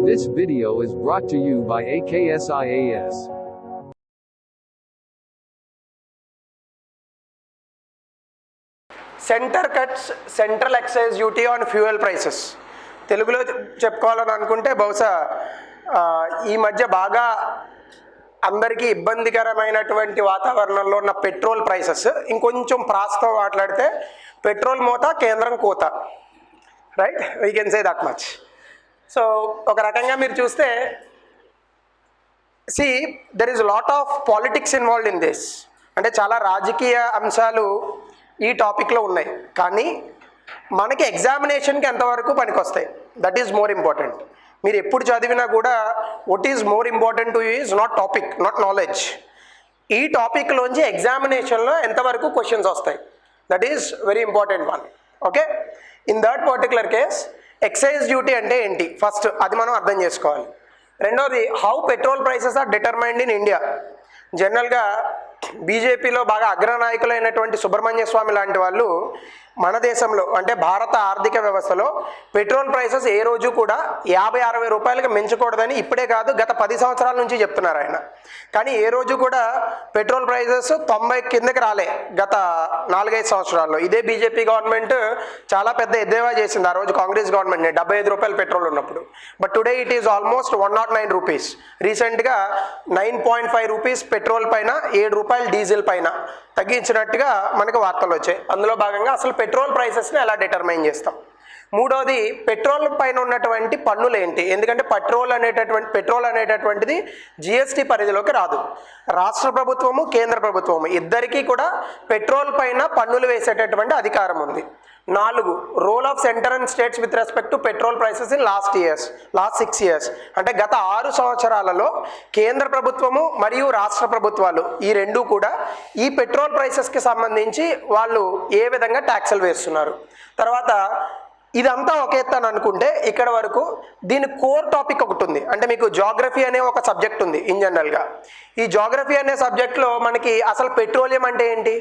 This video is brought to you by AKSIAS. Center cuts central excise duty on fuel prices. తెలుగులో చెప్పుకోవాలని అనుకుంటే బహుశా ఈ మధ్య బాగా అందరికీ ఇబ్బందికరమైనటువంటి వాతావరణంలో ఉన్న పెట్రోల్ ప్రైసెస్ ఇంకొంచెం ప్రాసతో మాట్లాడితే పెట్రోల్ మోత కేంద్రం కోత, right? We can say that much. So ఒక రకంగా మీరు చూస్తే there is lot of politics involved in this. అంటే చాలా రాజకీయ అంశాలు ఈ టాపిక్లో ఉన్నాయి, కానీ మనకి ఎగ్జామినేషన్కి ఎంతవరకు పనికొస్తాయి, దట్ ఈజ్ మోర్ ఇంపార్టెంట్. మీరు ఎప్పుడు చదివినా కూడా what is more important to you is not topic, not knowledge. ఈ టాపిక్లోంచి ఎగ్జామినేషన్లో ఎంతవరకు క్వశ్చన్స్ వస్తాయి, that is very important one. Okay, in that particular case excise duty అంటే ఏంటి ఫస్ట్ అది మనం అర్థం చేసుకోవాలి. రెండోది, how petrol prices are determined in India. జనరల్గా బీజేపీలో బాగా అగ్రనాయకులైనటువంటి సుబ్రహ్మణ్య స్వామి లాంటి వాళ్ళు మన దేశంలో అంటే భారత ఆర్థిక వ్యవస్థలో పెట్రోల్ ప్రైసెస్ ఏ రోజు కూడా 50-60 రూపాయలకి మించకూడదని ఇప్పుడే కాదు గత 10 సంవత్సరాల నుంచి చెప్తున్నారు ఆయన. కానీ ఏ రోజు కూడా పెట్రోల్ ప్రైసెస్ 90 కిందకి రాలే గత 4-5 సంవత్సరాల్లో. ఇదే బీజేపీ గవర్నమెంట్ చాలా పెద్ద ఎద్దేవా చేసింది ఆ రోజు కాంగ్రెస్ గవర్నమెంట్ని 75 రూపాయలు పెట్రోల్ ఉన్నప్పుడు. But today it is almost 109 rupees. రీసెంట్గా 9.5 రూపీస్ పెట్రోల్ పైన 7 రూపాయలు డీజిల్ పైన తగ్గించినట్టుగా మనకు వార్తలు వచ్చాయి. అందులో భాగంగా అసలు పెట్రోల్ ప్రైసెస్ని ఎలా డిటర్మైన్ చేస్తాం. మూడోది, పెట్రోల్ పైన ఉన్నటువంటి పన్నులు ఏంటి. ఎందుకంటే పెట్రోల్ అనేటటువంటిది జిఎస్టీ పరిధిలోకి రాదు. రాష్ట్ర ప్రభుత్వము కేంద్ర ప్రభుత్వము ఇద్దరికీ కూడా పెట్రోల్ పైన పన్నులు వేసేటటువంటి అధికారం ఉంది. 4, role of centre and states with respect to petrol prices in last 6 years. అంటే గత 6 సంవత్సరాలలో కేంద్ర ప్రభుత్వము మరియు రాష్ట్ర ప్రభుత్వాలు ఈ రెండూ కూడా ఈ పెట్రోల్ ప్రైసెస్కి సంబంధించి వాళ్ళు ఏ విధంగా ట్యాక్సులు వేస్తున్నారు. తర్వాత ఇదంతా ఒక ఎత్తు అనుకుంటే ఇక్కడ వరకు దీని కోర్ టాపిక్ ఒకటి ఉంది. అంటే మీకు జాగ్రఫీ అనే ఒక సబ్జెక్ట్ ఉంది ఇన్ జనరల్గా. ఈ జాగ్రఫీ అనే సబ్జెక్ట్లో మనకి అసలు పెట్రోలియం అంటే ఏంటి,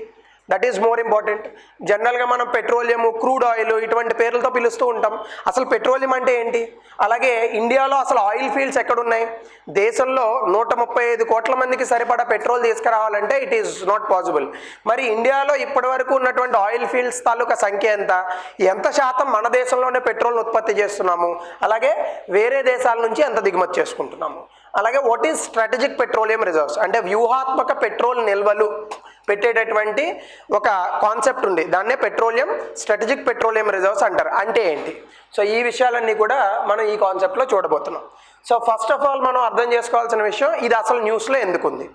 దట్ ఈజ్ మోర్ ఇంపార్టెంట్. జనరల్గా మనం పెట్రోలియము, క్రూడ్ ఆయిల్ ఇటువంటి పేర్లతో పిలుస్తూ ఉంటాం. అసలు పెట్రోలియం అంటే ఏంటి, అలాగే ఇండియాలో అసలు ఆయిల్ ఫీల్డ్స్ ఎక్కడున్నాయి. దేశంలో 135 కోట్ల మందికి సరిపడా పెట్రోల్ తీసుకురావాలంటే ఇట్ ఈస్ నాట్ పాసిబుల్. మరి ఇండియాలో ఇప్పటి వరకు ఉన్నటువంటి ఆయిల్ ఫీల్డ్స్ తాలూకా సంఖ్య ఎంత శాతం మన దేశంలోనే పెట్రోల్ని ఉత్పత్తి చేస్తున్నాము, అలాగే వేరే దేశాల నుంచి ఎంత దిగుమతి చేసుకుంటున్నాము. అలాగే what is strategic petroleum reserves, అంటే వ్యూహాత్మక పెట్రోల్ నిల్వలు పెట్టేటటువంటి ఒక కాన్సెప్ట్ ఉంది. దాన్నే పెట్రోలియం స్ట్రాటజిక్ పెట్రోలియం రిజర్వ్స్ అంటారు. అంటే ఏంటి, సో ఈ విషయాలన్నీ కూడా మనం ఈ కాన్సెప్ట్లో చూడబోతున్నాం. సో ఫస్ట్ ఆఫ్ ఆల్ మనం అర్థం చేసుకోవాల్సిన విషయం, ఇది అసలు న్యూస్లో ఎందుకుంది.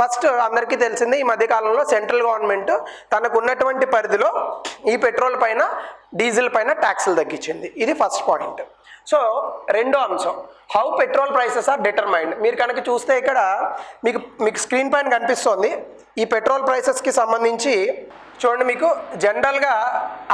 ఫస్ట్ అందరికీ తెలిసిందే, ఈ మధ్యకాలంలో సెంట్రల్ గవర్నమెంట్ తనకు ఉన్నటువంటి పరిధిలో ఈ పెట్రోల్ పైన డీజిల్ పైన ట్యాక్సులు తగ్గించింది. ఇది ఫస్ట్ పాయింట్. సో రెండో అంశం, how petrol prices are determined. మీరు కనుక చూస్తే ఇక్కడ మీకు స్క్రీన్ పైన కనిపిస్తోంది ఈ పెట్రోల్ ప్రైసెస్కి సంబంధించి. చూడండి, మీకు జనరల్గా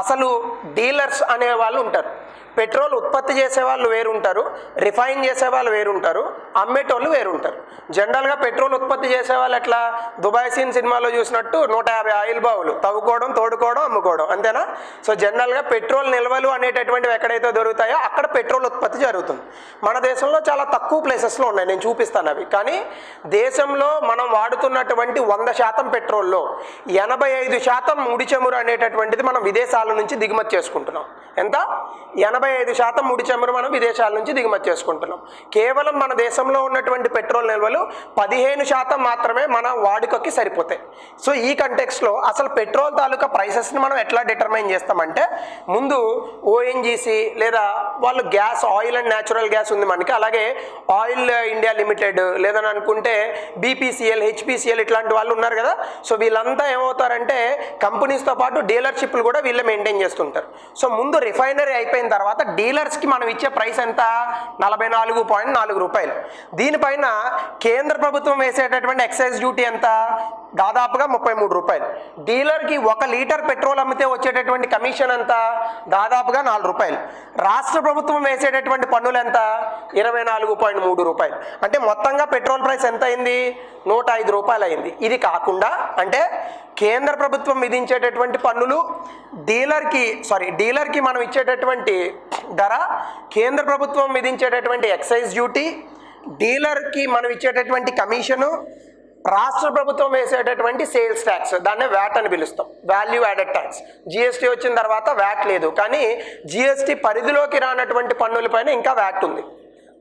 అసలు డీలర్స్ అనే వాళ్ళు ఉంటారు. పెట్రోల్ ఉత్పత్తి చేసే వాళ్ళు వేరుంటారు, రిఫైన్ చేసే వాళ్ళు వేరుంటారు, అమ్మేటోళ్ళు వేరుంటారు. జనరల్గా పెట్రోల్ ఉత్పత్తి చేసే వాళ్ళు ఎట్లా, దుబాయ్ సీన్ సినిమాలో చూసినట్టు 150 ఆయిల్ బావులు తవ్వుకోవడం, తోడుకోవడం, అమ్ముకోవడం, అంతేనా? సో జనరల్గా పెట్రోల్ నిల్వలు అనేటటువంటివి ఎక్కడైతే దొరుకుతాయో అక్కడ పెట్రోల్ ఉత్పత్తి జరుగుతుంది. మన దేశంలో చాలా తక్కువ ప్లేసెస్లో ఉన్నాయి, నేను చూపిస్తాను అవి. కానీ దేశంలో మనం వాడుతున్నటువంటి 100% పెట్రోల్లో 85% ముడి చమురు అనేటటువంటిది మనం విదేశాల నుంచి దిగుమతి చేసుకుంటున్నాం. ఎంత? 85% ముడి చమురు మనం విదేశాల నుంచి దిగుమతి చేసుకుంటున్నాం. కేవలం మన దేశంలో ఉన్నటువంటి పెట్రోల్ నిల్వలు 15% మాత్రమే మన వాడుకకి సరిపోతాయి. సో ఈ కంటెక్స్లో అసలు పెట్రోల్ తాలూకా ప్రైసెస్ని మనం ఎట్లా డిటర్మైన్ చేస్తామంటే, ముందు ఓఎన్జీసీ లేదా వాళ్ళు gas, oil and natural gas ఉంది మనకి, అలాగే ఆయిల్ ఇండియా లిమిటెడ్ లేదని అనుకుంటే బీపీసీఎల్, హెచ్పీసీఎల్ ఇట్లాంటి వాళ్ళు ఉన్నారు కదా. సో వీళ్ళంతా ఏమవుతారంటే కంపెనీస్తో పాటు డీలర్షిప్లు కూడా వీళ్ళే మెయింటైన్ చేస్తుంటారు. సో ముందు రిఫైనరీ అయిపోయిన తర్వాత డీలర్స్కి మనం ఇచ్చే ప్రైస్ ఎంత, 44.4 రూపాయలు. దీనిపైన కేంద్ర ప్రభుత్వం వేసేటటువంటి ఎక్సైజ్ డ్యూటీ ఎంత? దాదాపుగా 33 రూపాయలు. డీలర్కి 1 లీటర్ పెట్రోల్ అమ్మితే వచ్చేటటువంటి కమిషన్ ఎంత? దాదాపుగా 4 రూపాయలు. రాష్ట్ర ప్రభుత్వం వేసేటటువంటి పన్నులు ఎంత? 24.3 రూపాయలు. అంటే మొత్తంగా పెట్రోల్ ప్రైస్ ఎంత అయింది? 105 రూపాయలు అయింది. ఇది కాకుండా అంటే కేంద్ర ప్రభుత్వం విధించేటటువంటి పన్నులు, డీలర్కి మనం ఇచ్చేటటువంటి ధర, కేంద్ర ప్రభుత్వం విధించేటటువంటి ఎక్సైజ్ డ్యూటీ, డీలర్కి మనం ఇచ్చేటటువంటి కమిషను, రాష్ట్ర ప్రభుత్వం వేసేటటువంటి సేల్స్ ట్యాక్స్, దాన్నే వ్యాట్ అని పిలుస్తాం, వాల్యూ యాడెడ్ ట్యాక్స్. జిఎస్టీ వచ్చిన తర్వాత వ్యాట్ లేదు, కానీ జిఎస్టీ పరిధిలోకి రానటువంటి పన్నులపైన ఇంకా వ్యాట్ ఉంది.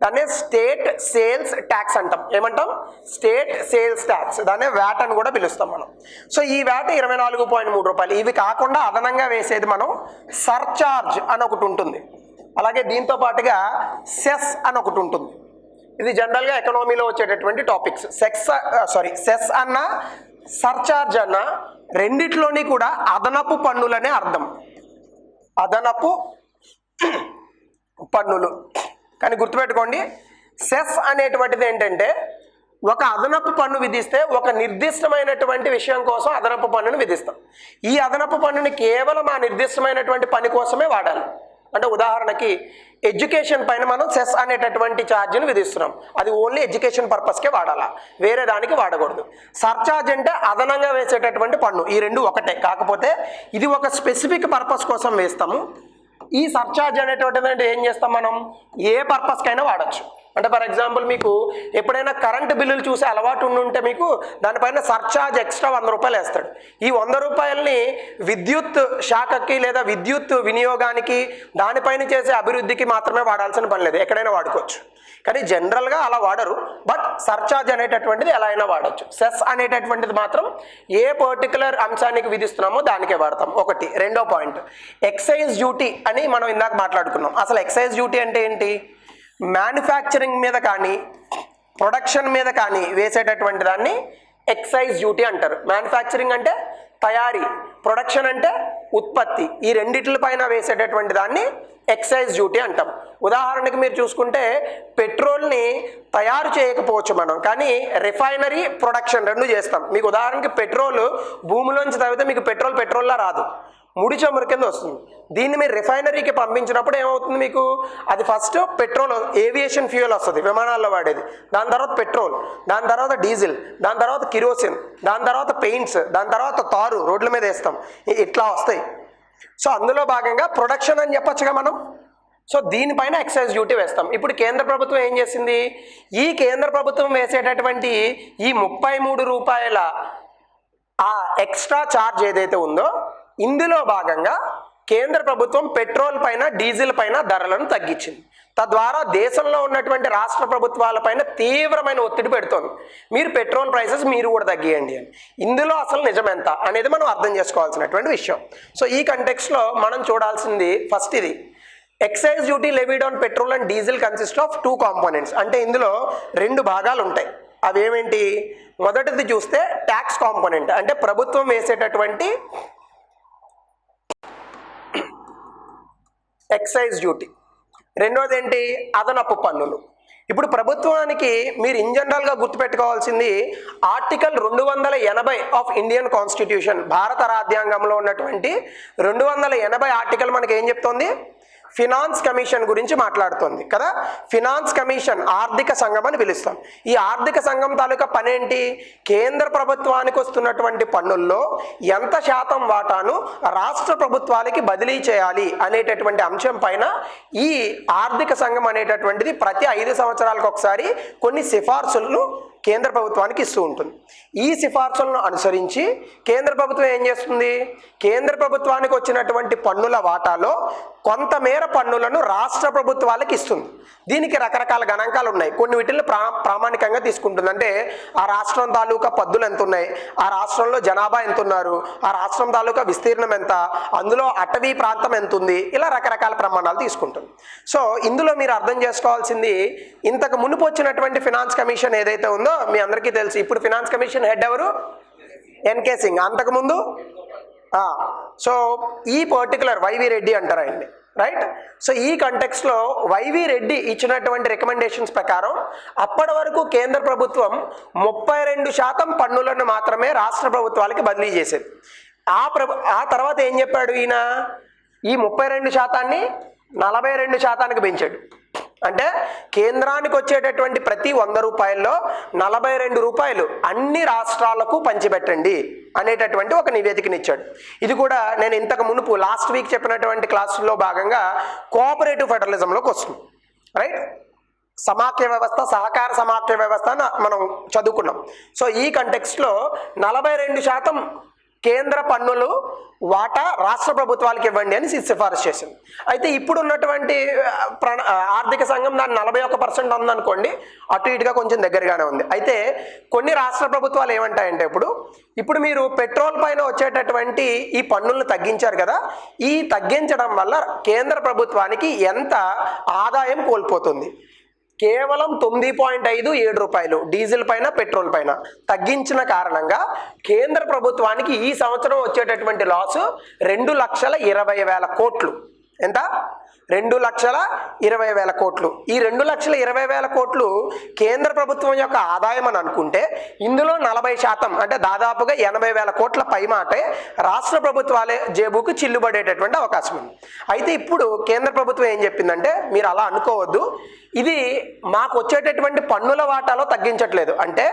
దాన్నే స్టేట్ సేల్స్ ట్యాక్స్ అంటాం. ఏమంటాం? స్టేట్ సేల్స్ ట్యాక్స్, దాన్నే వ్యాట్ అని కూడా పిలుస్తాం మనం. సో ఈ వ్యాట్ 24.3 రూపాయలు. ఇవి కాకుండా అదనంగా వేసేది మనం సర్చార్జ్ అని ఒకటి ఉంటుంది. అలాగే దీంతో పాటుగా సెస్ అని ఒకటి ఉంటుంది. ఇది జనరల్గా ఎకనామీలో వచ్చేటటువంటి టాపిక్స్. సెస్ అన్న సర్చార్జ్ అన్న రెండిట్లోని కూడా అదనపు పన్నులనే అర్థం. అదనపు పన్నులు. కానీ గుర్తుపెట్టుకోండి, సెస్ అనేటువంటిది ఏంటంటే ఒక అదనపు పన్ను విధిస్తే ఒక నిర్దిష్టమైనటువంటి విషయం కోసం అదనపు పన్నును విధిస్తాం. ఈ అదనపు పన్నుని కేవలం ఆ నిర్దిష్టమైనటువంటి పని కోసమే వాడాలి. అంటే ఉదాహరణకి ఎడ్యుకేషన్ పైన మనం సెస్ అనేటటువంటి ఛార్జ్ని విధిస్తున్నాం. అది ఓన్లీ ఎడ్యుకేషన్ పర్పస్కే వాడాలా, వేరే దానికి వాడకూడదు. సర్చార్జ్ అంటే అదనంగా వేసేటటువంటి పన్ను. ఈ రెండు ఒకటే, కాకపోతే ఇది ఒక స్పెసిఫిక్ పర్పస్ కోసం వేస్తాము. ఈ సర్చార్జ్ అనేటువంటిది అంటే ఏం చేస్తాం మనం? ఏ పర్పస్కైనా వాడచ్చు. అంటే ఫర్ ఎగ్జాంపుల్ మీకు ఎప్పుడైనా కరెంటు బిల్లులు చూసే అలవాటు ఉంటే మీకు దానిపైన సర్చార్జ్ ఎక్స్ట్రా 100 రూపాయలు వేస్తాడు. ఈ 100 రూపాయలని విద్యుత్ శాఖకి లేదా విద్యుత్ వినియోగానికి, దానిపైన చేసే అభివృద్ధికి మాత్రమే వాడాల్సిన పని లేదు, ఎక్కడైనా వాడుకోవచ్చు. కానీ జనరల్గా అలా వాడరు. బట్ సర్చార్జ్ అనేటటువంటిది ఎలా అయినా వాడచ్చు. సెస్ అనేటటువంటిది మాత్రం ఏ పర్టికులర్ అంశానికి విధిస్తున్నామో దానికే వాడతాం. ఒకటి. రెండో పాయింట్, ఎక్సైజ్ డ్యూటీ అని మనం ఇందాక మాట్లాడుకున్నాం. అసలు ఎక్సైజ్ డ్యూటీ అంటే ఏంటి? మ్యానుఫ్యాక్చరింగ్ మీద కానీ ప్రొడక్షన్ మీద కానీ వేసేటటువంటి దాన్ని ఎక్సైజ్ డ్యూటీ అంటారు. మ్యానుఫ్యాక్చరింగ్ అంటే తయారీ, ప్రొడక్షన్ అంటే ఉత్పత్తి. ఈ రెండిట్లపైన వేసేటటువంటి దాన్ని ఎక్సైజ్ డ్యూటీ అంటాం. ఉదాహరణకి మీరు చూసుకుంటే పెట్రోల్ని తయారు చేయకపోవచ్చు మనం, కానీ రిఫైనరీ ప్రొడక్షన్ రెండు చేస్తాం. మీకు ఉదాహరణకి పెట్రోల్ భూమిలోంచి తవ్వితే మీకు పెట్రోల్లా రాదు, ముడి చమురు కింద వస్తుంది. దీన్ని మీరు రిఫైనరీకి పంపించినప్పుడు ఏమవుతుంది? మీకు అది ఫస్ట్ పెట్రోల్, ఏవియేషన్ ఫ్యూయల్ వస్తుంది, విమానాల్లో వాడేది. దాని తర్వాత పెట్రోల్, దాని తర్వాత డీజిల్, దాని తర్వాత కిరోసిన్, దాని తర్వాత పెయింట్స్, దాని తర్వాత తారు రోడ్ల మీద వేస్తాం, ఇట్లా వస్తాయి. సో అందులో భాగంగా ప్రొడక్షన్ అని చెప్పచ్చుగా మనం. సో దీనిపైన ఎక్సైజ్ డ్యూటీ వేస్తాం. ఇప్పుడు కేంద్ర ప్రభుత్వం ఏం చేసింది? ఈ కేంద్ర ప్రభుత్వం వేసేటటువంటి ఈ 33 రూపాయల ఆ ఎక్స్ట్రా ఛార్జ్ ఏదైతే ఉందో, ఇందులో భాగంగా కేంద్ర ప్రభుత్వం పెట్రోల్ పైన, డీజిల్ పైన ధరలను తగ్గించింది. తద్వారా దేశంలో ఉన్నటువంటి రాష్ట్ర ప్రభుత్వాలపైన తీవ్రమైన ఒత్తిడి పెడుతోంది. మీరు పెట్రోల్ ప్రైసెస్ మీరు కూడా తగ్గియండి అని. ఇందులో అసలు నిజం ఎంత అనేది మనం అర్థం చేసుకోవాల్సినటువంటి విషయం. సో ఈ కంటెక్స్ట్లో మనం చూడాల్సింది ఫస్ట్ ఇది, excise duty levied on petrol and diesel consist of 2 components. అంటే ఇందులో 2 భాగాలు ఉంటాయి. అవేమేంటి? మొదటిది చూస్తే ట్యాక్స్ కాంపోనెంట్, అంటే ప్రభుత్వం వేసేటటువంటి ఎక్సైజ్ డ్యూటీ. రెండోది ఏంటి? అదనపు పన్నులు. ఇప్పుడు ప్రభుత్వానికి మీరు ఇన్ జనరల్గా గుర్తుపెట్టుకోవాల్సింది ఆర్టికల్ 280 ఆఫ్ ఇండియన్ కాన్స్టిట్యూషన్, భారత రాజ్యాంగంలో ఉన్నటువంటి 280 ఆర్టికల్ మనకి ఏం చెప్తోంది? ఫినాన్స్ కమిషన్ గురించి మాట్లాడుతోంది కదా. ఫినాన్స్ కమిషన్ ఆర్థిక సంఘం అని పిలుస్తాం. ఈ ఆర్థిక సంఘం తాలూకా పని ఏంటి? కేంద్ర ప్రభుత్వానికి వస్తున్నటువంటి పన్నుల్లో ఎంత శాతం వాటాను రాష్ట్ర ప్రభుత్వాలకి బదిలీ చేయాలి అనేటటువంటి అంశం పైన ఈ ఆర్థిక సంఘం అనేటటువంటిది ప్రతి 5 సంవత్సరాలకు ఒకసారి కొన్ని సిఫార్సులను కేంద్ర ప్రభుత్వానికి ఇస్తూ ఉంటుంది. ఈ సిఫార్సులను అనుసరించి కేంద్ర ప్రభుత్వం ఏం చేస్తుంది? కేంద్ర ప్రభుత్వానికి వచ్చినటువంటి పన్నుల వాటాలో కొంతమేర పన్నులను రాష్ట్ర ప్రభుత్వాలకు ఇస్తుంది. దీనికి రకరకాల గణాంకాలు ఉన్నాయి. కొన్ని వీటిని ప్రామాణికంగా తీసుకుంటుంది. అంటే ఆ రాష్ట్రం తాలూకా పద్దులు ఎంత ఉన్నాయి, ఆ రాష్ట్రంలో జనాభా ఎంత ఉన్నారు, ఆ రాష్ట్రం తాలూకా విస్తీర్ణం ఎంత, అందులో అటవీ ప్రాంతం ఎంత ఉంది, ఇలా రకరకాల ప్రమాణాలు తీసుకుంటుంది. సో ఇందులో మీరు అర్థం చేసుకోవాల్సింది, ఇంతకు మునుపు వచ్చినటువంటి ఫినాన్స్ కమిషన్ ఏదైతే ఉందో మీ అందరికీ తెలుసు. ఇప్పుడు ఫినాన్స్ కమిషన్ హెడ్ ఎవరు? ఎన్కే సింగ్. అంతకుముందు సో ఈ పర్టికులర్ వైవి రెడ్డి అంటారు ఆయన్ని. రైట్. సో ఈ కంటెక్స్లో వైవి రెడ్డి ఇచ్చినటువంటి రికమెండేషన్స్ ప్రకారం అప్పటి వరకు కేంద్ర ప్రభుత్వం 32% పన్నులను మాత్రమే రాష్ట్ర ప్రభుత్వాలకి బదిలీ చేసేది. ఆ తర్వాత ఏం చెప్పాడు ఈయన, ఈ 32%ని 42%కి పెంచాడు. అంటే కేంద్రానికి వచ్చేటటువంటి ప్రతి 100 రూపాయల్లో 42 రూపాయలు అన్ని రాష్ట్రాలకు పంచిపెట్టండి అనేటటువంటి ఒక నివేదికనిచ్చాడు. ఇది కూడా నేను ఇంతకు మునుపు లాస్ట్ వీక్ చెప్పినటువంటి క్లాసుల్లో భాగంగా కోఆపరేటివ్ ఫెడరలిజంలోకి వస్తుంది. రైట్. సమాఖ్య వ్యవస్థ, సహకార సమాఖ్య వ్యవస్థ మనం చదువుకున్నాం. సో ఈ కంటెక్స్ట్లో 42% కేంద్ర పన్నులు వాటా రాష్ట్ర ప్రభుత్వాలకు ఇవ్వండి అని సిఫారసు చేసింది. అయితే ఇప్పుడు ఉన్నటువంటి ఆర్థిక సంఘం దాన్ని 41% ఉందనుకోండి, అటు ఇటుగా కొంచెం దగ్గరగానే ఉంది. అయితే కొన్ని రాష్ట్ర ప్రభుత్వాలు ఏమంటాయంటే ఇప్పుడు మీరు పెట్రోల్ పైన వచ్చేటటువంటి ఈ పన్నులను తగ్గించారు కదా, ఈ తగ్గించడం వల్ల కేంద్ర ప్రభుత్వానికి ఎంత ఆదాయం కోల్పోతుంది, కేవలం 9.57 రూపాయలు డీజిల్ పైన పెట్రోల్ పైన తగ్గించిన కారణంగా కేంద్ర ప్రభుత్వానికి ఈ సంవత్సరం వచ్చేటటువంటి లాసు 2,20,000 కోట్లు. ఎంత? 2,20,000 కోట్లు. ఈ 2,20,000 కోట్లు కేంద్ర ప్రభుత్వం యొక్క ఆదాయం అని అనుకుంటే ఇందులో 40% అంటే దాదాపుగా 80,000 కోట్ల పైమాటే రాష్ట్ర ప్రభుత్వాలే జేబుకు చిల్లుబడేటటువంటి అవకాశం ఉంది. అయితే ఇప్పుడు కేంద్ర ప్రభుత్వం ఏం చెప్పిందంటే, మీరు అలా అనుకోవద్దు, ఇది మాకు వచ్చేటటువంటి పన్నుల వాటాలో తగ్గించట్లేదు. అంటే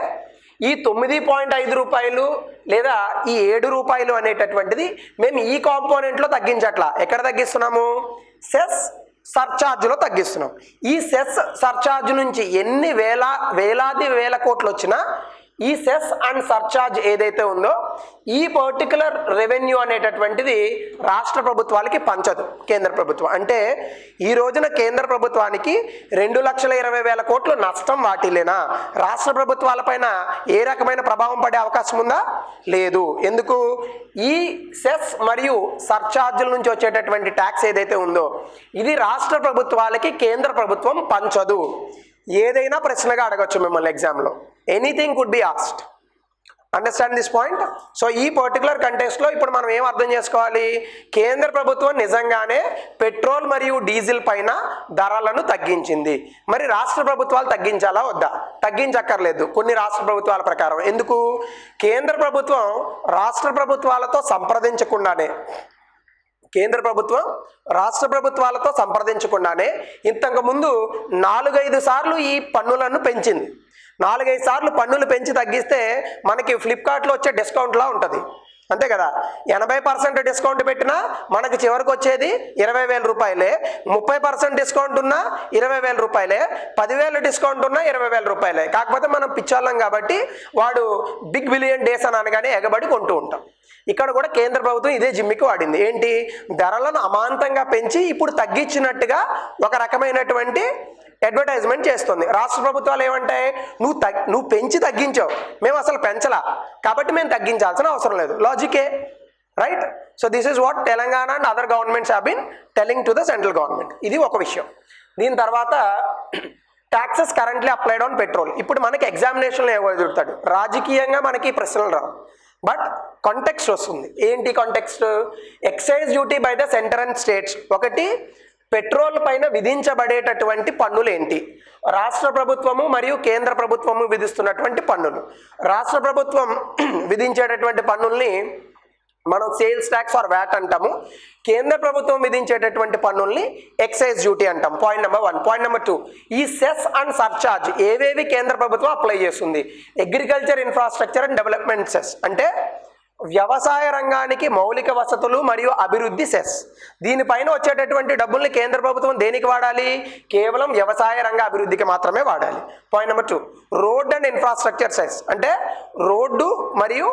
ఈ 9.5 రూపాయలు లేదా ఈ 7 రూపాయలు అనేటటువంటిది మేము ఈ కాంపోనెంట్లో తగ్గించట్లా. ఎక్కడ తగ్గిస్తున్నాము? సెస్ సర్ఛార్జ్లో తగ్గిస్తున్నాం. ఈ సెస్ సర్ఛార్జ్ నుంచి ఎన్ని వేలాది వేల కోట్లు వచ్చినా ఈ సెస్ అండ్ సర్ఛార్జ్ ఏదైతే ఉందో ఈ పర్టికులర్ రెవెన్యూ అనేటటువంటిది రాష్ట్ర ప్రభుత్వాలకి పంచదు కేంద్ర ప్రభుత్వం. అంటే ఈ రోజున కేంద్ర ప్రభుత్వానికి 2,20,000 కోట్లు నష్టం వాటిల్లేనా రాష్ట్ర ప్రభుత్వాలపైన ఏ రకమైన ప్రభావం పడే అవకాశం ఉందా? లేదు. ఎందుకు? ఈ సెస్ మరియు సర్ఛార్జుల నుంచి వచ్చేటటువంటి ట్యాక్స్ ఏదైతే ఉందో ఇది రాష్ట్ర ప్రభుత్వాలకి కేంద్ర ప్రభుత్వం పంచదు. ఏదైనా ప్రశ్నగా అడగచ్చు మిమ్మల్ని ఎగ్జామ్లో. Anything could be asked. Understand this point. So ఈ పర్టికులర్ కంటెక్స్ట్లో ఇప్పుడు మనం ఏం అర్థం చేసుకోవాలి? కేంద్ర ప్రభుత్వం నిజంగానే పెట్రోల్ మరియు డీజిల్ పైన ధరలను తగ్గించింది. మరి రాష్ట్ర ప్రభుత్వాలు తగ్గించాలా వద్దా? తగ్గించక్కర్లేదు కొన్ని రాష్ట్ర ప్రభుత్వాల ప్రకారం. ఎందుకు? కేంద్ర ప్రభుత్వం రాష్ట్ర ప్రభుత్వాలతో సంప్రదించకుండానే ఇంతకు ముందు 4-5 సార్లు ఈ పన్నులను పెంచింది. 4-5 సార్లు పన్నులు పెంచి తగ్గిస్తే మనకి ఫ్లిప్కార్ట్లో వచ్చే డిస్కౌంట్లా ఉంటుంది, అంతే కదా? 80% డిస్కౌంట్ పెట్టినా మనకి చివరికి వచ్చేది 20,000 రూపాయలే. 30% డిస్కౌంట్ ఉన్నా 20,000 రూపాయలే. 10,000 డిస్కౌంట్ ఉన్నా 20,000 రూపాయలే. కాకపోతే మనం పిచ్చోళ్ళం కాబట్టి వాడు బిగ్ బిలియన్ డేస్ అని అనగానే ఎగబడి కొంటూ ఉంటాం. ఇక్కడ కూడా కేంద్ర ప్రభుత్వం ఇదే జిమ్మికి వాడింది. ఏంటి? ధరలను అమాంతంగా పెంచి ఇప్పుడు తగ్గించినట్టుగా ఒక రకమైనటువంటి అడ్వర్టైజ్మెంట్ చేస్తుంది. రాష్ట్ర ప్రభుత్వాలు ఏమంటాయి? నువ్వు పెంచి తగ్గించావు, మేము అసలు పెంచలా, కాబట్టి మేము తగ్గించాల్సిన అవసరం లేదు. లాజికే, right? So this is what Telangana and other governments have been telling to the central government. ఇది ఒక విషయం. దీని తర్వాత taxes currently applied on petrol. ఇప్పుడు మనకి ఎగ్జామినేషన్లో ఏమో ఎదుగుతాడు, రాజకీయంగా మనకి ప్రశ్నలు రావు, బట్ కాంటెక్స్ట్ వస్తుంది. ఏంటి context? Excise duty by the center and states. ఒకటి, పెట్రోల్ పైన విధించబడేటటువంటి పన్నులు ఏంటి? రాష్ట్ర ప్రభుత్వము మరియు కేంద్ర ప్రభుత్వము విధిస్తున్నటువంటి పన్నులు. రాష్ట్ర ప్రభుత్వం విధించేటటువంటి పన్నుల్ని మనం సేల్స్ ట్యాక్స్ ఆర్ వ్యాట్ అంటాము. కేంద్ర ప్రభుత్వం విధించేటటువంటి పన్నుల్ని ఎక్సైజ్ డ్యూటీ అంటాం. Point number 1. పాయింట్ నెంబర్ 2, ఈ సెస్ అండ్ సర్ఛార్జ్ ఏవేవి కేంద్ర ప్రభుత్వం అప్లై చేస్తుంది? Agriculture infrastructure and development cess, అంటే వ్యవసాయ రంగానికి మౌలిక వసతులు మరియు అభివృద్ధి సెస్. దీనిపైన వచ్చేటటువంటి డబ్బుల్ని కేంద్ర ప్రభుత్వం దేనికి వాడాలి? కేవలం వ్యవసాయ రంగ అభివృద్ధికి మాత్రమే వాడాలి. Point number 2, road and infrastructure cess, అంటే రోడ్డు మరియు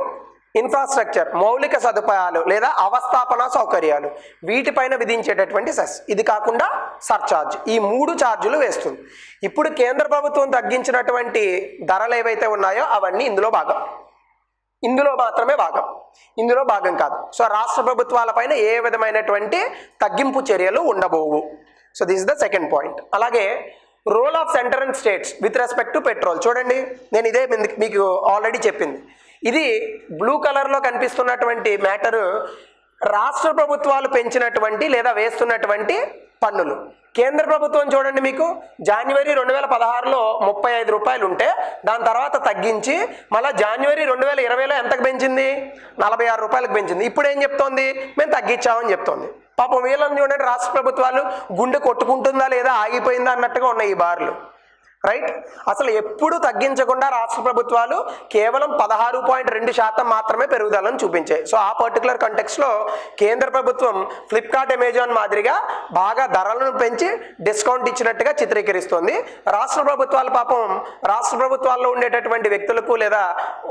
ఇన్ఫ్రాస్ట్రక్చర్ మౌలిక సదుపాయాలు లేదా అవస్థాపన సౌకర్యాలు వీటిపైన విధించేటటువంటి సెస్. ఇది కాకుండా సర్ఛార్జ్. ఈ 3 ఛార్జీలు వేస్తుంది. ఇప్పుడు కేంద్ర ప్రభుత్వం తగ్గించినటువంటి ధరలు ఏవైతే ఉన్నాయో అవన్నీ ఇందులో భాగం. ఇందులో మాత్రమే భాగం, ఇందులో భాగం కాదు. సో రాష్ట్ర ప్రభుత్వాలపైన ఏ విధమైనటువంటి తగ్గింపు చర్యలు ఉండబోవు. So this is the second point. అలాగే role of centre and states with respect to petrol. చూడండి, నేను ఇదే మీకు ఆల్రెడీ చెప్పింది. ఇది బ్లూ కలర్లో కనిపిస్తున్నటువంటి మ్యాటరు రాష్ట్ర ప్రభుత్వాలు పెంచినటువంటి లేదా వేస్తున్నటువంటి పన్నులు. కేంద్ర ప్రభుత్వం చూడండి, మీకు జనవరి 2016లో 35 రూపాయలు ఉంటే దాని తర్వాత తగ్గించి మళ్ళీ జనవరి 2020లో ఎంతకు పెంచింది? 46 రూపాయలకు పెంచింది. ఇప్పుడు ఏం చెప్తోంది? మేము తగ్గించామని చెప్తోంది. పాపం వీళ్ళని చూడండి, రాష్ట్ర ప్రభుత్వాలు గుండె కొట్టుకుంటుందా లేదా ఆగిపోయిందా అన్నట్టుగా ఉన్నాయి ఈ బార్లు. రైట్? అసలు ఎప్పుడు తగ్గించకుండా రాష్ట్ర ప్రభుత్వాలు కేవలం 16.2% మాత్రమే పెరుగుదలను చూపించాయి. సో ఆ పర్టికులర్ కంటెక్స్లో కేంద్ర ప్రభుత్వం ఫ్లిప్కార్ట్, అమెజాన్ మాదిరిగా బాగా ధరలను పెంచి డిస్కౌంట్ ఇచ్చినట్టుగా చిత్రీకరిస్తోంది. రాష్ట్ర ప్రభుత్వాలు పాపం రాష్ట్ర ప్రభుత్వాల్లో ఉండేటటువంటి వ్యక్తులకు లేదా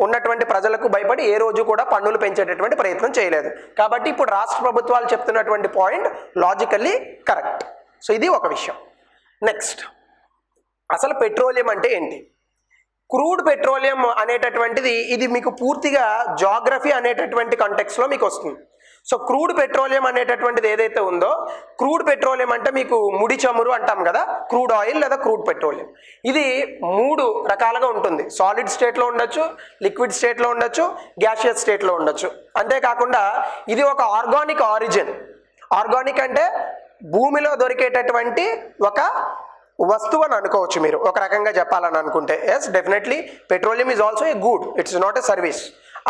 ఉన్నటువంటి ప్రజలకు భయపడి ఏ రోజు కూడా పన్నులు పెంచేటటువంటి ప్రయత్నం చేయలేదు. కాబట్టి ఇప్పుడు రాష్ట్ర ప్రభుత్వాలు చెప్తున్నటువంటి పాయింట్ లాజికల్లీ కరెక్ట్. సో ఇది ఒక విషయం. నెక్స్ట్, అసలు పెట్రోలియం అంటే ఏంటి? క్రూడ్ పెట్రోలియం అనేటటువంటిది ఇది మీకు పూర్తిగా జాగ్రఫీ అనేటటువంటి కంటెక్స్లో మీకు వస్తుంది. సో క్రూడ్ పెట్రోలియం అనేటటువంటిది ఏదైతే ఉందో, క్రూడ్ పెట్రోలియం అంటే మీకు ముడి చమురు అంటాం కదా, క్రూడ్ ఆయిల్ లేదా క్రూడ్ పెట్రోలియం. ఇది 3 రకాలుగా ఉంటుంది. సాలిడ్ స్టేట్లో ఉండొచ్చు, లిక్విడ్ స్టేట్లో ఉండొచ్చు, గ్యాషియస్ స్టేట్లో ఉండొచ్చు. అంతేకాకుండా ఇది ఒక ఆర్గానిక్ ఆరిజిన్. ఆర్గానిక్ అంటే భూమిలో దొరికేటటువంటి ఒక వస్తువు అని అనుకోవచ్చు మీరు ఒక రకంగా చెప్పాలని అనుకుంటే. Yes, definitely petroleum is also a good, it's not a service.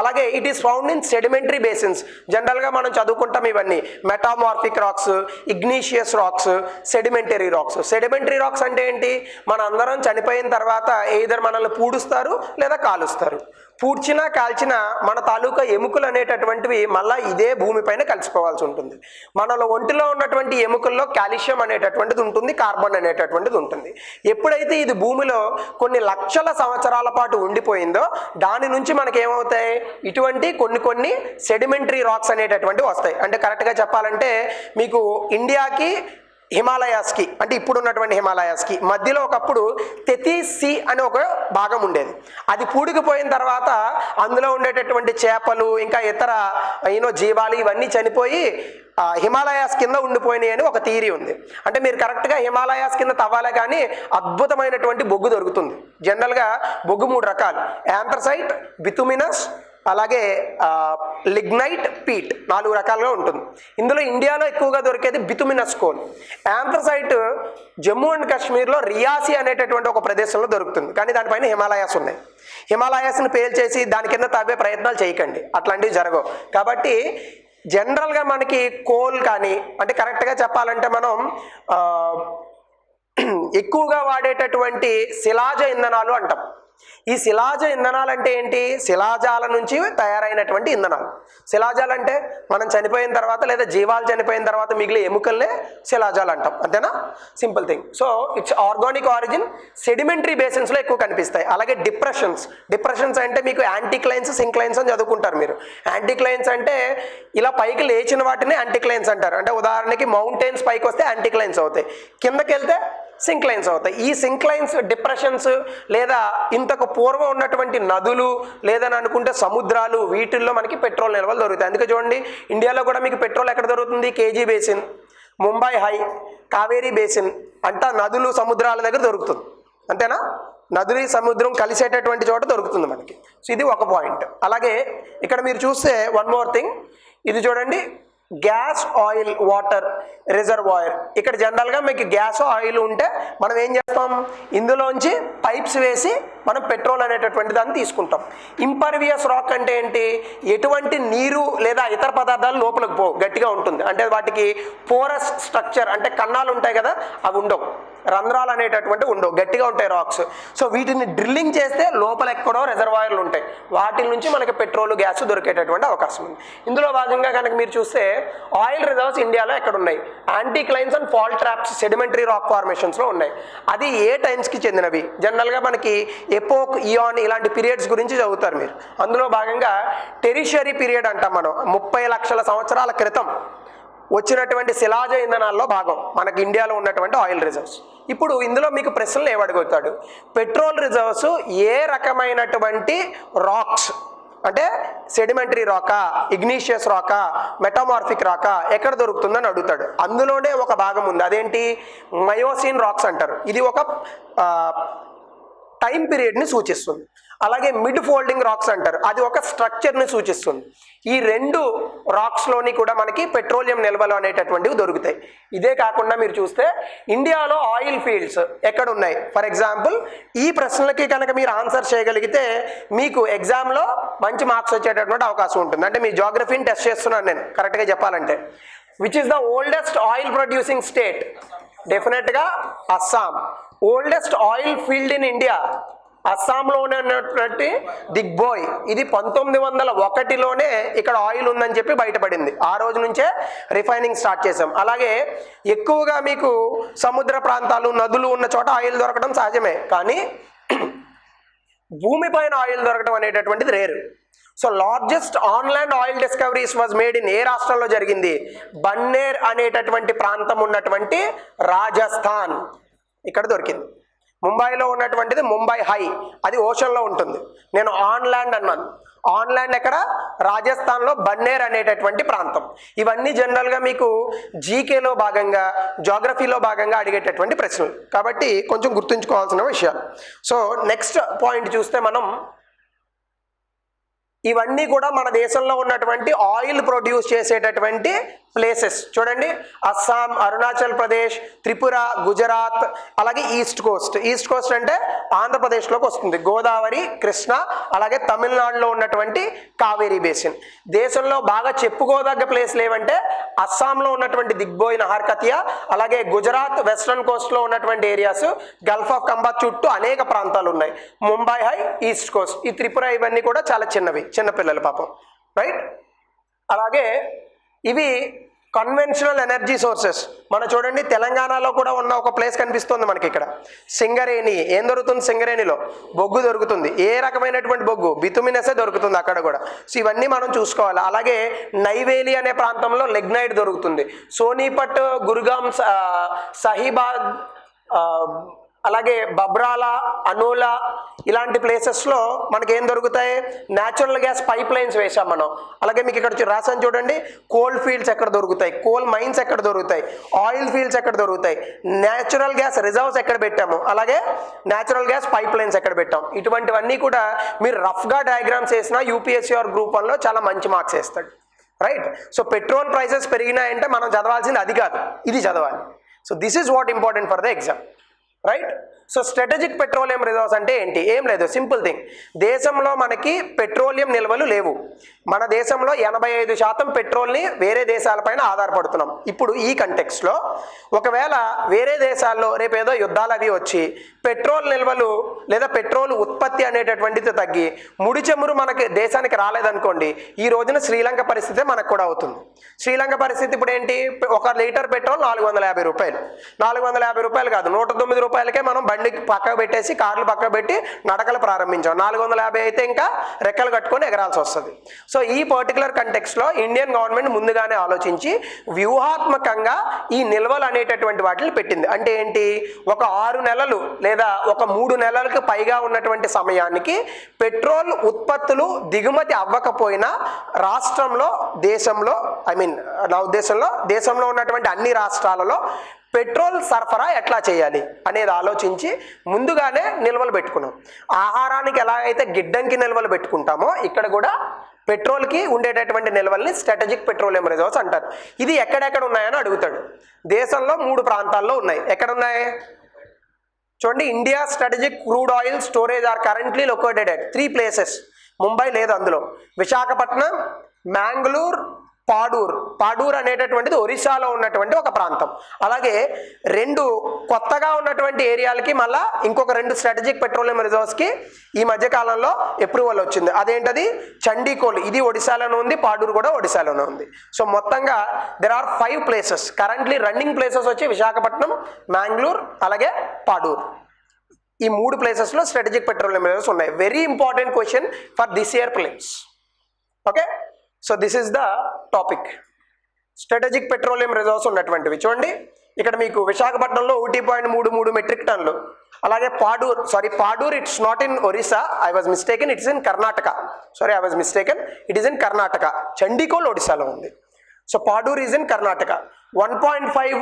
అలాగే it is found in sedimentary basins. జనరల్గా మనం చదువుకుంటాం ఇవన్నీ, metamorphic rocks, igneous rocks, sedimentary rocks. Sedimentary rocks అంటే ఏంటి? మన అందరం చనిపోయిన తర్వాత ఎయిదర్ మనల్ని పూడుస్తారు లేదా కాలుస్తారు. పూడ్చినా కాల్చినా మన తాలూకా ఎముకలు అనేటటువంటివి మళ్ళీ ఇదే భూమిపైన కలిసిపోవాల్సి ఉంటుంది. మనలో ఒంటిలో ఉన్నటువంటి ఎముకల్లో కాల్షియం అనేటటువంటిది ఉంటుంది, కార్బన్ అనేటటువంటిది ఉంటుంది. ఎప్పుడైతే ఇది భూమిలో కొన్ని లక్షల సంవత్సరాల పాటు ఉండిపోయిందో దాని నుంచి మనకి ఏమవుతాయి? ఇటువంటి కొన్ని సెడిమెంటరీ రాక్స్ అనేటటువంటివి వస్తాయి. అంటే కరెక్ట్గా చెప్పాలంటే మీకు ఇండియాకి హిమాలయాస్కి, అంటే ఇప్పుడు ఉన్నటువంటి హిమాలయాస్కి మధ్యలో ఒకప్పుడు తెతీస్ సీ అని ఒక భాగం ఉండేది. అది పూడికిపోయిన తర్వాత అందులో ఉండేటటువంటి చేపలు ఇంకా ఇతర జీవాలు ఇవన్నీ చనిపోయి హిమాలయాస్ కింద ఉండిపోయినాయి అని ఒక థియరీ ఉంది. అంటే మీరు కరెక్ట్గా హిమాలయాస్ కింద తవ్వాలే కానీ అద్భుతమైనటువంటి బొగ్గు దొరుకుతుంది. జనరల్గా బొగ్గు 3 రకాలు: యాంథ్రసైట్, బితుమినస్, అలాగే లిగ్నైట్, పీట్, 4 రకాలుగా ఉంటుంది. ఇందులో ఇండియాలో ఎక్కువగా దొరికేది బితుమినస్ కోల్. యాంథ్రసైట్ జమ్మూ అండ్ కాశ్మీర్లో రియాసి అనేటటువంటి ఒక ప్రదేశంలో దొరుకుతుంది, కానీ దానిపైన హిమాలయాస్ ఉన్నాయి. హిమాలయాస్ని పేల్చేసి దాని కింద తవ్వే ప్రయత్నాలు చేయకండి, అట్లాంటివి జరగవు. కాబట్టి జనరల్గా మనకి కోల్ కానీ, అంటే కరెక్ట్గా చెప్పాలంటే మనం ఎక్కువగా వాడేటటువంటి శిలాజ ఇంధనాలు అంటాం. ఈ శిలాజ ఇంధనాలు అంటే ఏంటి? శిలాజాల నుంచి తయారైనటువంటి ఇంధనాలు. శిలాజాలు అంటే మనం చనిపోయిన తర్వాత లేదా జీవాలు చనిపోయిన తర్వాత మిగిలే ఎముకల్నే శిలాజాలు అంటాం, అంతేనా? Simple thing. So it's organic origin, sedimentary బేసిన్స్లో ఎక్కువ కనిపిస్తాయి. అలాగే డిప్రెషన్స్ అంటే మీకు యాంటీక్లైన్స్, సింక్లైన్స్ అని చదువుకుంటారు మీరు. యాంటీక్లైన్స్ అంటే ఇలా పైకి లేచిన వాటిని యాంటీక్లైన్స్ అంటారు. అంటే ఉదాహరణకి మౌంటైన్స్ పైకి వస్తే యాంటీక్లైన్స్ అవుతాయి, కిందకి వెళ్తే సింక్లైన్స్ అవుతాయి. ఈ సింక్లైన్స్, డిప్రెషన్స్ లేదా ఇంతకు పూర్వం ఉన్నటువంటి నదులు లేదని అనుకుంటే సముద్రాలు, వీటిల్లో మనకి పెట్రోల్ నిల్వలు దొరుకుతాయి. అందుకే చూడండి, ఇండియాలో కూడా మీకు పెట్రోల్ ఎక్కడ దొరుకుతుంది? KG basin, Mumbai high, Kaveri basin అంతా నదులు, సముద్రాల దగ్గర దొరుకుతుంది, అంతేనా? నదులు, సముద్రం కలిసేటటువంటి చోట దొరుకుతుంది మనకి. సో ఇది ఒక పాయింట్. అలాగే ఇక్కడ మీరు చూస్తే వన్ మోర్ థింగ్, ఇది చూడండి, గ్యాస్, ఆయిల్, వాటర్ రిజర్వాయర్. ఇక్కడ జనరల్గా మీకు గ్యాస్, ఆయిల్ ఉంటే మనం ఏం చేస్తాం? ఇందులోంచి పైప్స్ వేసి మనం పెట్రోల్ అనేటటువంటి దాన్ని తీసుకుంటాం. ఇంపర్వియస్ రాక్ అంటే ఏంటి? ఎటువంటి నీరు లేదా ఇతర పదార్థాలు లోపలికి పోవు, గట్టిగా ఉంటుంది. అంటే వాటికి పోరస్ స్ట్రక్చర్ అంటే కన్నాలు ఉంటాయి కదా, అవి ఉండవు, రంధ్రాలు అనేటటువంటి ఉండవు, గట్టిగా ఉంటాయి రాక్స్. సో వీటిని డ్రిల్లింగ్ చేస్తే లోపల ఎక్కడో రిజర్వాయర్లు ఉంటాయి, వాటి నుంచి మనకి పెట్రోల్, గ్యాస్ దొరికేటటువంటి అవకాశం ఉంది. ఇందులో భాగంగా కనుక మీరు చూస్తే ఆయిల్ రిజర్వ్స్ ఇండియాలో ఎక్కడ ఉన్నాయి? Anticlines and fault traps, sedimentary rock ఫార్మేషన్స్లో ఉన్నాయి. అది ఏ టైమ్స్కి చెందినవి? జనరల్గా మనకి ఎపోక్, ఇయాన్ ఇలాంటి పీరియడ్స్ గురించి చదువుతారు మీరు. అందులో భాగంగా టెరిషరీ పీరియడ్ అంటాం మనం. 30 లక్షల సంవత్సరాల క్రితం వచ్చినటువంటి శిలాజ ఇంధనాల్లో భాగం మనకి ఇండియాలో ఉన్నటువంటి ఆయిల్ రిజర్వ్స్. ఇప్పుడు ఇందులో మీకు ప్రశ్నలు ఏమడుగుతాడు? పెట్రోల్ రిజర్వ్స్ ఏ రకమైనటువంటి రాక్స్, అంటే సెడిమెంటరీ రాకా, ఇగ్నీషియస్ రాకా, మెటామార్ఫిక్ రాకా ఎక్కడ దొరుకుతుందని అడుగుతాడు. అందులోనే ఒక భాగం ఉంది, అదేంటి? మయోసిన్ రాక్స్ అంటారు. ఇది ఒక టైం పీరియడ్ని సూచిస్తుంది. అలాగే మిడ్ ఫోల్డింగ్ రాక్స్ అంటారు, అది ఒక స్ట్రక్చర్ని సూచిస్తుంది. ఈ రెండు రాక్స్లోని కూడా మనకి పెట్రోలియం నిల్వలు అనేటటువంటివి దొరుకుతాయి. ఇదే కాకుండా మీరు చూస్తే ఇండియాలో ఆయిల్ ఫీల్డ్స్ ఎక్కడ ఉన్నాయి, ఫర్ ఎగ్జాంపుల్ ఈ ప్రశ్నలకి కనుక మీరు ఆన్సర్ చేయగలిగితే మీకు ఎగ్జామ్లో మంచి మార్క్స్ వచ్చేటటువంటి అవకాశం ఉంటుంది. అంటే మీ జాగ్రఫీని టెస్ట్ చేస్తున్నాను నేను కరెక్ట్గా చెప్పాలంటే. Which is the oldest oil producing state? డెఫినెట్గా Assam. Oldest oil field in India? అస్సాంలో ఉన్నటువంటి దిగ్బోయ్. ఇది 1901లోనే ఇక్కడ ఆయిల్ ఉందని చెప్పి బయటపడింది. ఆ రోజు నుంచే రిఫైనింగ్ స్టార్ట్ చేసాం. అలాగే ఎక్కువగా మీకు సముద్ర ప్రాంతాలు, నదులు ఉన్న చోట ఆయిల్ దొరకడం సహజమే, కానీ భూమిపైన ఆయిల్ దొరకడం అనేటటువంటిది rare. So largest onland oil discoveries was made in ఏ రాష్ట్రంలో జరిగింది? బన్నేర్ అనేటటువంటి ప్రాంతం ఉన్నటువంటి రాజస్థాన్, ఇక్కడ దొరికింది. ముంబైలో ఉన్నటువంటిది ముంబై హై, అది ఓషన్లో ఉంటుంది. నేను ఆన్లాండ్ అన్నాను. ఆన్లాండ్ ఎక్కడ? రాజస్థాన్లో బన్నేర్ అనేటటువంటి ప్రాంతం. ఇవన్నీ జనరల్గా మీకు జీకేలో భాగంగా, జాగ్రఫీలో భాగంగా అడిగేటటువంటి ప్రశ్నలు, కాబట్టి కొంచెం గుర్తుంచుకోవాల్సిన విషయాలు. సో నెక్స్ట్ పాయింట్ చూస్తే మనం ఇవన్నీ కూడా మన దేశంలో ఉన్నటువంటి ఆయిల్ ప్రొడ్యూస్ చేసేటటువంటి ప్లేసెస్. చూడండి, అస్సాం, అరుణాచల్ ప్రదేశ్, త్రిపుర, గుజరాత్, అలాగే ఈస్ట్ కోస్ట్. ఈస్ట్ కోస్ట్ అంటే ఆంధ్రప్రదేశ్లోకి వస్తుంది. గోదావరి, కృష్ణ, అలాగే తమిళనాడులో ఉన్నటువంటి కావేరీ బేసిన్. దేశంలో బాగా చెప్పుకోదగ్గ ప్లేస్లు ఏవంటే అస్సాంలో ఉన్నటువంటి దిగ్బోయ్, నహర్కతియా, అలాగే గుజరాత్ వెస్ట్రన్ కోస్ట్లో ఉన్నటువంటి ఏరియాస్, గల్ఫ్ ఆఫ్ కంబాత్ చుట్టూ అనేక ప్రాంతాలు ఉన్నాయి. Mumbai high, east Coast. ఈ త్రిపుర ఇవన్నీ కూడా చాలా చిన్నవి, చిన్నపిల్లలు పాపం, రైట్? అలాగే ఇవి కన్వెన్షనల్ ఎనర్జీ సోర్సెస్. మనం చూడండి, తెలంగాణలో కూడా ఉన్న ఒక ప్లేస్ కనిపిస్తుంది మనకి ఇక్కడ, సింగరేణి. ఏం దొరుకుతుంది సింగరేణిలో? బొగ్గు దొరుకుతుంది. ఏ రకమైనటువంటి బొగ్గు? బితుమినసే దొరుకుతుంది అక్కడ కూడా. సో ఇవన్నీ మనం చూసుకోవాలి. అలాగే నైవేలి అనే ప్రాంతంలో లెగ్నైట్ దొరుకుతుంది. సోనీపట్, గురుగాం, సహీబాద్, అలాగే బబ్రాలా, అనోలా ఇలాంటి ప్లేసెస్లో మనకి ఏం దొరుకుతాయి? న్యాచురల్ గ్యాస్ పైప్ లైన్స్ వేసాం మనం. అలాగే మీకు ఇక్కడ రాసాను చూడండి, కోల్ ఫీల్డ్స్ ఎక్కడ దొరుకుతాయి, కోల్ మైన్స్ ఎక్కడ దొరుకుతాయి, ఆయిల్ ఫీల్డ్స్ ఎక్కడ దొరుకుతాయి, న్యాచురల్ గ్యాస్ రిజర్వ్స్ ఎక్కడ పెట్టాము, అలాగే న్యాచురల్ గ్యాస్ పైప్ లైన్స్ ఎక్కడ పెట్టాం. ఇటువంటివన్నీ కూడా మీరు రఫ్గా డయాగ్రామ్స్ వేసినా యూపీఎస్సీ ఆర్ గ్రూప్ 1లో చాలా మంచి మార్క్స్ వేస్తాడు, రైట్? సో పెట్రోల్ ప్రైసెస్ పెరిగినాయంటే మనం చదవాల్సింది అది కాదు, ఇది చదవాలి. So this is what important for the exam, right? So strategic petroleum reserves అంటే ఏంటి? ఏం లేదు, సింపుల్ థింగ్. దేశంలో మనకి పెట్రోలియం నిల్వలు లేవు. మన దేశంలో 85% పెట్రోల్ని వేరే దేశాలపైన ఆధారపడుతున్నాం. ఇప్పుడు ఈ కంటెక్స్ట్లో ఒకవేళ వేరే దేశాల్లో రేపేదో యుద్ధాలు అవి వచ్చి పెట్రోల్ నిల్వలు లేదా పెట్రోల్ ఉత్పత్తి అనేటటువంటిది తగ్గి ముడి చమురు మనకి దేశానికి రాలేదనుకోండి, ఈ రోజున శ్రీలంక పరిస్థితే మనకు కూడా అవుతుంది. శ్రీలంక పరిస్థితి ఇప్పుడు ఏంటి? 1 లీటర్ పెట్రోల్ 450 రూపాయలు. 450 రూపాయలు కాదు, 109 రూపాయలకే మనం బండికి పక్కకు పెట్టేసి కార్లు పక్కకు పెట్టి నడకలు ప్రారంభించాం. 450 అయితే ఇంకా రెక్కలు కట్టుకొని ఎగరాల్సి వస్తుంది. సో ఈ పర్టికులర్ కంటెక్స్లో ఇండియన్ గవర్నమెంట్ ముందుగానే ఆలోచించి వ్యూహాత్మకంగా ఈ నిల్వలు అనేటటువంటి వాటిని పెట్టింది. అంటే ఏంటి? ఒక 6 నెలలు లేదా ఒక 3 నెలలకు పైగా ఉన్నటువంటి సమయానికి పెట్రోల్ ఉత్పత్తులు దిగుమతి అవ్వకపోయినా రాష్ట్రంలో, దేశంలో, నా ఉద్దేశంలో దేశంలో ఉన్నటువంటి అన్ని రాష్ట్రాలలో పెట్రోల్ సరఫరా ఎట్లా చేయాలి అనేది ఆలోచించి ముందుగానే నిల్వలు పెట్టుకున్నాం. ఆహారానికి ఎలా అయితే గిడ్డంకి నిల్వలు పెట్టుకుంటామో ఇక్కడ కూడా పెట్రోల్కి ఉండేటటువంటి నిల్వల్ని స్ట్రాటజిక్ పెట్రోలియం రిజర్వ్స్ అంటారు. ఇది ఎక్కడెక్కడ ఉన్నాయని అడుగుతాడు. దేశంలో 3 ప్రాంతాల్లో ఉన్నాయి. ఎక్కడున్నాయి చూడండి. India strategic crude oil storage are currently located at 3 places. Mumbai లేదు అందులో. విశాఖపట్నం, మ్యాంగ్లూర్, పాడూర్ అనేటటువంటిది ఒరిస్సాలో ఉన్నటువంటి ఒక ప్రాంతం. అలాగే 2 కొత్తగా ఉన్నటువంటి ఏరియాలకి మళ్ళీ ఇంకొక 2 స్ట్రాటజిక్ పెట్రోలియం రిజర్వ్స్కి ఈ మధ్యకాలంలో అప్రూవల్ వచ్చింది. అదేంటది? చండీకోల్, ఇది ఒడిశాలోనే ఉంది, పాడూరు కూడా ఒడిశాలోనే ఉంది. సో మొత్తంగా there are 5 places. Currently running places వచ్చి విశాఖపట్నం, మ్యాంగ్లూర్, అలాగే పాడూర్. ఈ 3 ప్లేసెస్లో స్ట్రాటజిక్ పెట్రోలియం రిజర్వ్స్ ఉన్నాయి. Very important question for this year prelims. Okay, so this is the topic. Strategic petroleum reserves ఉన్నటువంటివి చూడండి. ఇక్కడ మీకు విశాఖపట్నంలో 1.33 మెట్రిక్ టన్నులు. అలాగే Padur it's not in Orissa, I was mistaken, it's in Karnataka. It is in Karnataka. Chandikhol ఒడిశాలో ఉంది. So Padur is in Karnataka. 1.5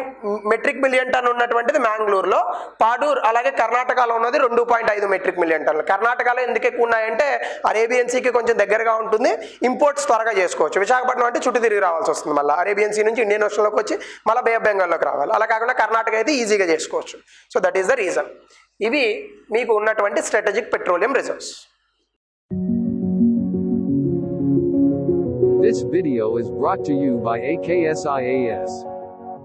metric million టన్ ఉన్నటువంటిది మ్యాంగ్లూరులో, పాడూర్ అలాగే కర్ణాటకలో ఉన్నది 2.5 మెట్రిక్ మిలియన్ టన్నులు. కర్ణాటకలో ఎందుకు ఎక్కువ ఉన్నాయంటే అరేబియన్ సీకి కొంచెం దగ్గరగా ఉంటుంది, ఇంపోర్ట్స్ త్వరగా చేసుకోవచ్చు. విశాఖపట్నం అంటే చుట్టూ తిరిగి రావాల్సి వస్తుంది, మళ్ళీ అరేబియన్ సీ నుంచి ఇండియన్ ఓషన్లోకి వచ్చి మళ్ళీ బే ఆఫ్ బెంగాల్లోకి రావాలి. అలా కాకుండా కర్ణాటక అయితే ఈజీగా చేసుకోవచ్చు. So that is the reason. ఇవి మీకు ఉన్నటువంటి strategic petroleum reserves. This video is brought to you by AKSIAS.